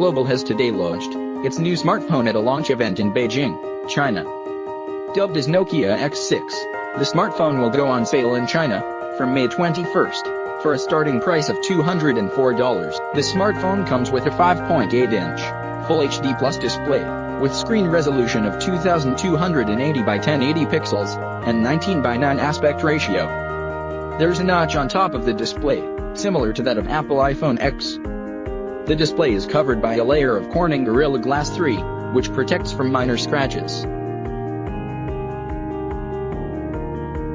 Global has today launched its new smartphone at a launch event in Beijing, China. Dubbed as Nokia X6, the smartphone will go on sale in China from May 21st for a starting price of $204. The smartphone comes with a 5.8-inch Full HD Plus display with screen resolution of 2280 by 1080 pixels and 19 by 9 aspect ratio. There's a notch on top of the display, similar to that of Apple iPhone X. The display is covered by a layer of Corning Gorilla Glass 3, which protects from minor scratches.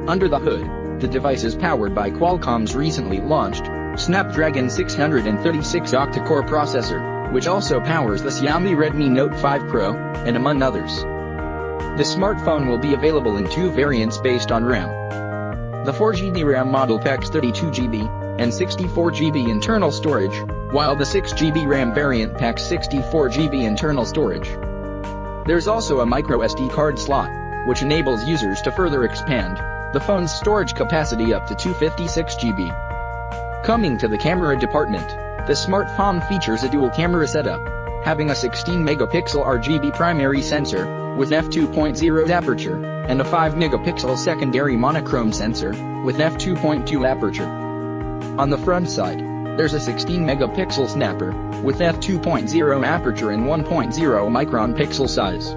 Under the hood, the device is powered by Qualcomm's recently launched Snapdragon 636 octa-core processor, which also powers the Xiaomi Redmi Note 5 Pro, and among others. The smartphone will be available in two variants based on RAM. The 4GB RAM model packs 32GB and 64GB internal storage, while the 6GB RAM variant packs 64GB internal storage. There's also a microSD card slot, which enables users to further expand the phone's storage capacity up to 256GB. Coming to the camera department, the smartphone features a dual camera setup, having a 16-megapixel RGB primary sensor with f2.0 aperture and a 5-megapixel secondary monochrome sensor with f2.2 aperture. On the front side, there's a 16-megapixel snapper with f2.0 aperture and 1.0 micron pixel size.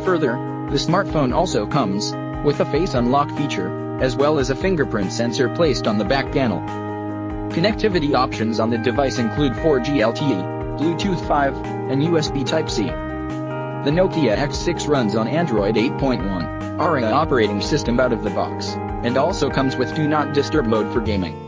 Further, the smartphone also comes with a face unlock feature, as well as a fingerprint sensor placed on the back panel. Connectivity options on the device include 4G LTE, Bluetooth 5, and USB Type-C. The Nokia X6 runs on Android 8.1 ARIA operating system out of the box, and also comes with Do Not Disturb mode for gaming.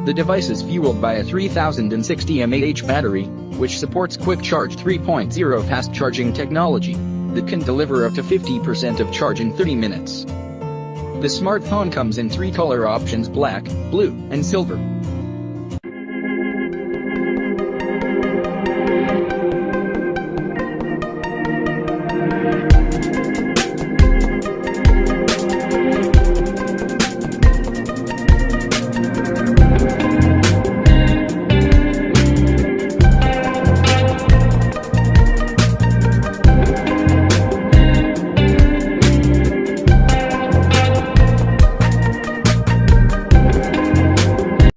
The device is fueled by a 3060 mAh battery, which supports Quick Charge 3.0 fast charging technology that can deliver up to 50% of charge in 30 minutes. The smartphone comes in three color options: black, blue, and silver.